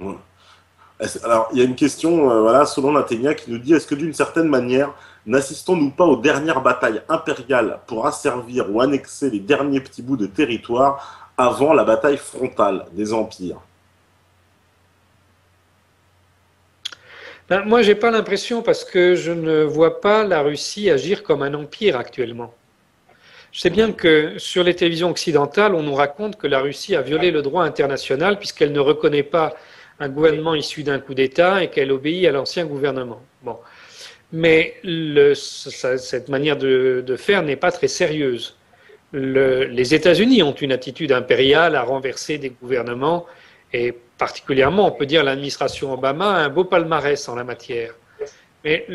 Ouais. Alors, il y a une question, voilà, selon l'Athénien, qui nous dit, est-ce que d'une certaine manière, n'assistons-nous pas aux dernières batailles impériales pour asservir ou annexer les derniers petits bouts de territoire avant la bataille frontale des empires? Ben, moi, j'ai pas l'impression parce que je ne vois pas la Russie agir comme un empire actuellement. Je sais bien que sur les télévisions occidentales, on nous raconte que la Russie a violé le droit international puisqu'elle ne reconnaît pas un gouvernement issu d'un coup d'État et qu'elle obéit à l'ancien gouvernement. Bon. Mais cette manière de faire n'est pas très sérieuse. Les États-Unis ont une attitude impériale à renverser des gouvernements et particulièrement, on peut dire, l'administration Obama a un beau palmarès en la matière. Mais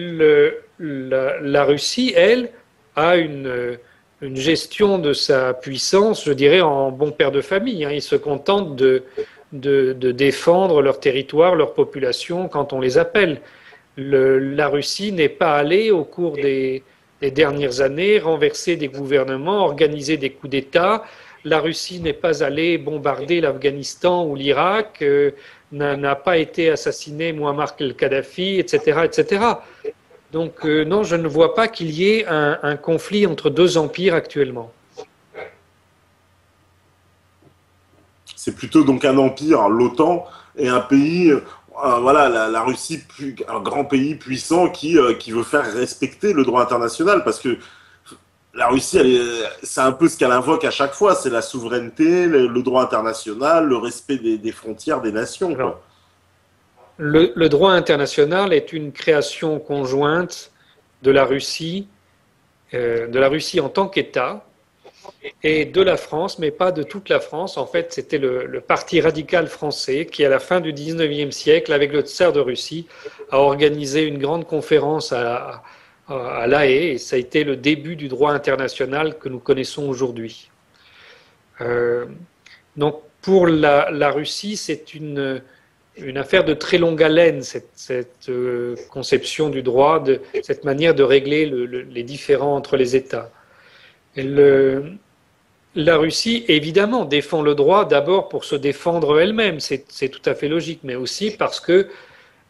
la Russie, elle, a une gestion de sa puissance, je dirais, en bon père de famille. Ils se contentent de défendre leur territoire, leur population quand on les appelle. La Russie n'est pas allée, au cours des dernières années, renverser des gouvernements, organiser des coups d'État. La Russie n'est pas allée bombarder l'Afghanistan ou l'Irak, n'a pas été assassiné Muammar el-Kadhafi, etc., etc. Donc non, je ne vois pas qu'il y ait un conflit entre deux empires actuellement. C'est plutôt donc un empire, l'OTAN, et un pays, voilà, la Russie, un grand pays puissant qui veut faire respecter le droit international, parce que la Russie, c'est un peu ce qu'elle invoque à chaque fois, c'est la souveraineté, le droit international, le respect des frontières des nations, Alors, quoi. le droit international est une création conjointe de de la Russie en tant qu'État, et de la France, mais pas de toute la France. En fait, c'était le parti radical français qui, à la fin du 19e siècle, avec le tsar de Russie, a organisé une grande conférence à La Haye, et ça a été le début du droit international que nous connaissons aujourd'hui. Euh, donc, pour la Russie, c'est une affaire de très longue haleine, cette conception du droit, cette manière de régler les différends entre les États. Et la Russie, évidemment, défend le droit d'abord pour se défendre elle-même, c'est tout à fait logique, mais aussi parce que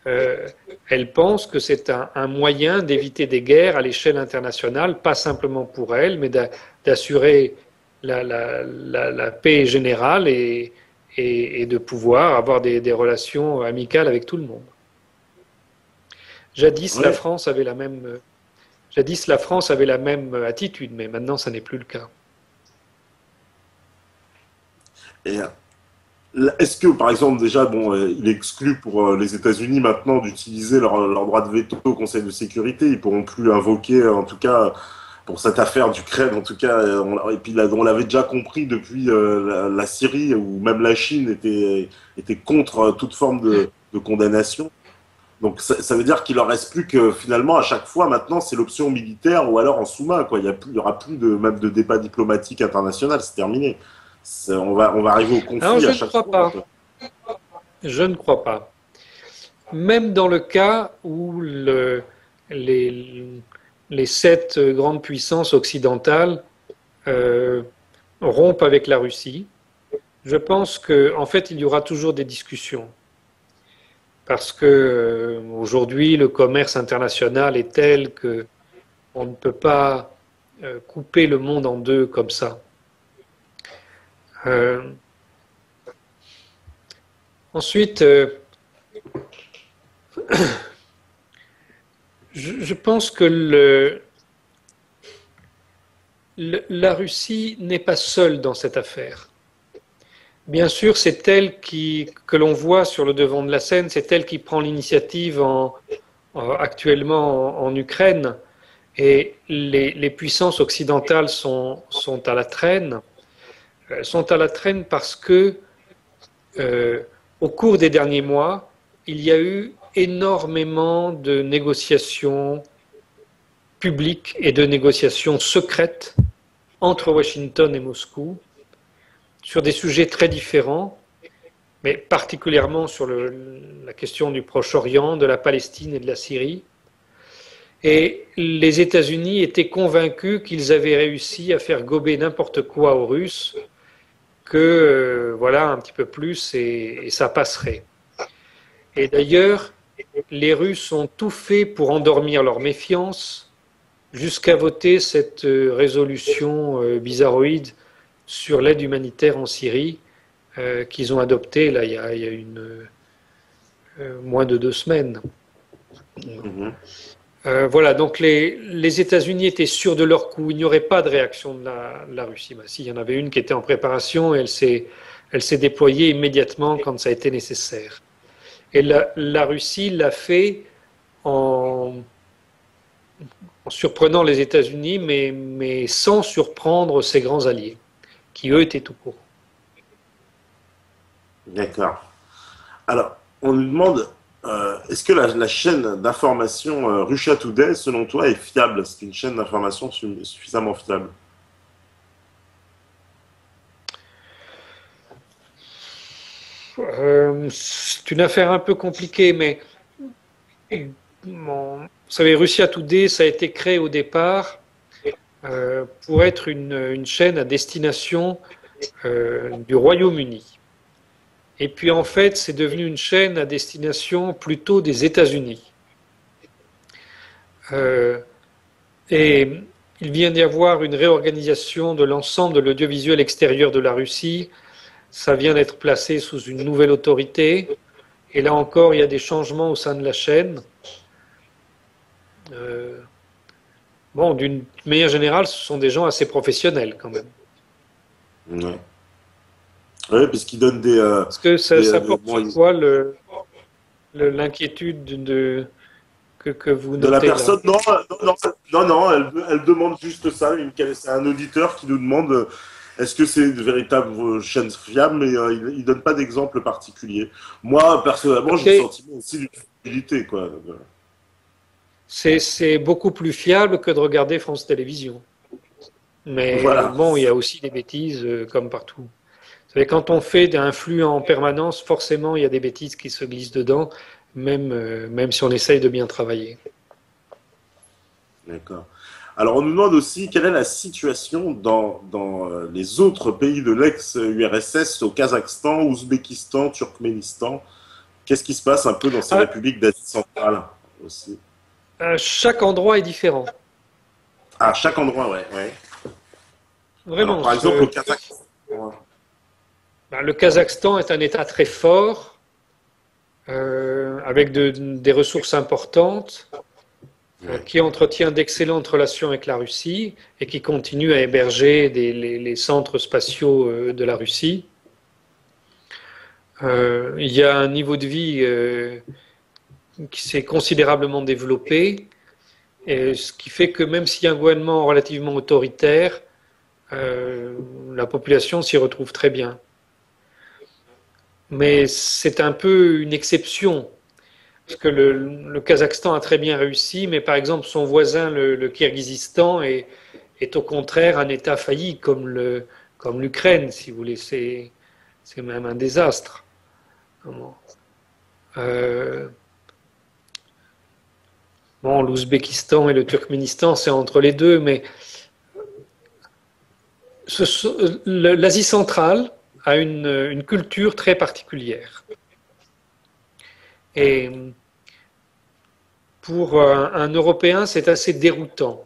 elle pense que c'est un moyen d'éviter des guerres à l'échelle internationale, pas simplement pour elle, mais d'assurer la paix générale et de pouvoir avoir des relations amicales avec tout le monde. Jadis, la Ouais. France avait la même, jadis, la France avait la même attitude, mais maintenant, ça n'est plus le cas. Et est-ce que, par exemple, déjà, bon, il exclut pour les États-Unis maintenant d'utiliser leur droit de veto au Conseil de sécurité. Ils pourront plus invoquer, en tout cas, pour cette affaire d'Ukraine, en tout cas, et puis là, on l'avait déjà compris depuis la Syrie, où même la Chine était contre toute forme de condamnation. Donc ça veut dire qu'il leur reste plus que finalement à chaque fois maintenant c'est l'option militaire ou alors en sous-main quoi. Il y aura plus de même de débat diplomatique international, c'est terminé. On va arriver au Alors, conflit je à ne chaque crois fois en pas. fait. Je ne crois pas. Même dans le cas où les, les sept grandes puissances occidentales euh, rompent avec la Russie, je pense qu'en fait, il y aura toujours des discussions. Parce que aujourd'hui, le commerce international est tel que on ne peut pas couper le monde en deux comme ça. Euh, ensuite, je pense que la Russie n'est pas seule dans cette affaire. Bien sûr, c'est elle que l'on voit sur le devant de la scène, c'est elle qui prend l'initiative actuellement en Ukraine, et les puissances occidentales sont à la traîne. Elles sont à la traîne parce que, euh, au cours des derniers mois, il y a eu énormément de négociations publiques et de négociations secrètes entre Washington et Moscou sur des sujets très différents, mais particulièrement sur la question du Proche-Orient, de la Palestine et de la Syrie. Et les États-Unis étaient convaincus qu'ils avaient réussi à faire gober n'importe quoi aux Russes, que voilà un petit peu plus et ça passerait. Et d'ailleurs, les Russes ont tout fait pour endormir leur méfiance jusqu'à voter cette résolution bizarroïde sur l'aide humanitaire en Syrie qu'ils ont adoptée là, il y a moins de 2 semaines. Mhm. Voilà, donc les États-Unis étaient sûrs de leur coup. Il n'y aurait pas de réaction de la Russie. Ben, si, il y en avait une qui était en préparation et elle s'est déployée immédiatement quand ça a été nécessaire. Et la Russie l'a fait en, en surprenant les États-Unis, mais sans surprendre ses grands alliés, qui eux étaient tout court. D'accord. Alors, on nous demande, est-ce que la chaîne d'information Russia Today, selon toi, est fiable? C'est une chaîne d'information suffisamment fiable? C'est une affaire un peu compliquée, mais bon, vous savez, Russia Today, ça a été créé au départ pour être une chaîne à destination du Royaume-Uni. Et puis en fait, c'est devenu une chaîne à destination plutôt des États-Unis. Euh, et il vient d'y avoir une réorganisation de l'ensemble de l'audiovisuel extérieur de la Russie. Ça vient d'être placé sous une nouvelle autorité. Et là encore, il y a des changements au sein de la chaîne. Euh, bon, d'une manière générale, ce sont des gens assez professionnels quand même. Ouais. Oui, parce qu'ils donnent Est-ce que ça porte bon, sur quoi l'inquiétude que vous de la notez là? personne. Non, non, elle demande juste ça. C'est un auditeur qui nous demande est-ce que c'est une véritable chaîne fiable, mais il donne pas d'exemple particulier. Moi, personnellement, j'ai le Ok, sentiment aussi d'une fiabilité, quoi. c'est beaucoup plus fiable que de regarder France Télévisions. Mais Voilà. bon, il y a aussi des bêtises comme partout. Vous savez, quand on fait d'un flux en permanence, forcément, il y a des bêtises qui se glissent dedans, même si on essaye de bien travailler. D'accord. Alors, on nous demande aussi quelle est la situation dans les autres pays de l'ex-URSS, au Kazakhstan, Ouzbékistan, Turkménistan. Qu'est-ce qui se passe un peu dans ces Ah, républiques d'Asie centrale aussi? chaque endroit est différent. À chaque endroit, ouais, ouais. Alors, Vraiment. par exemple, au Kazakhstan. Le Kazakhstan est un État très fort, avec des ressources importantes, Ouais. qui entretient d'excellentes relations avec la Russie et qui continue à héberger les centres spatiaux de la Russie. Il y a un niveau de vie qui s'est considérablement développé, et ce qui fait que même s'il y a un gouvernement relativement autoritaire, la population s'y retrouve très bien. Mais c'est un peu une exception, parce que le Kazakhstan a très bien réussi, mais par exemple son voisin, le Kirghizistan, est au contraire un État failli, comme l'Ukraine, si vous voulez. C'est même un désastre. Euh, bon, l'Ouzbékistan et le Turkménistan, c'est entre les deux, mais l'Asie centrale a une culture très particulière. Et pour un Européen, c'est assez déroutant,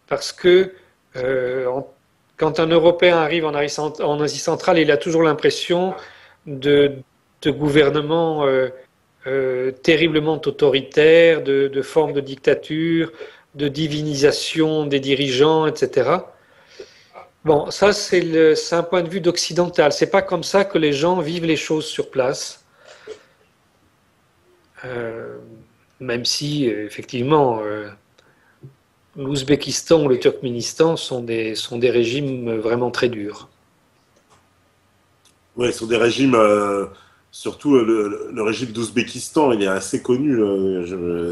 parce que quand un Européen arrive en Asie centrale, il a toujours l'impression de gouvernements terriblement autoritaires, de formes de dictature, de divinisation des dirigeants, etc. Bon, ça c'est un point de vue d'occidental. C'est pas comme ça que les gens vivent les choses sur place. Euh, Même si effectivement l'Ouzbékistan ou le Turkménistan sont des régimes vraiment très durs. Ouais, sur des régimes, surtout le régime d'Ouzbékistan, il est assez connu,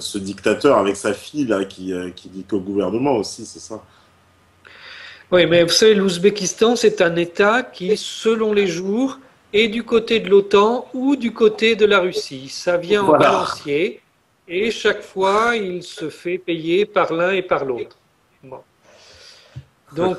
ce dictateur avec sa fille là, qui dit qu'au gouvernement aussi, c'est ça. Oui, mais vous savez, l'Ouzbékistan, c'est un État qui, selon les jours, est du côté de l'OTAN ou du côté de la Russie. Ça vient en Voilà. balancier et chaque fois, il se fait payer par l'un et par l'autre. Bon. Donc,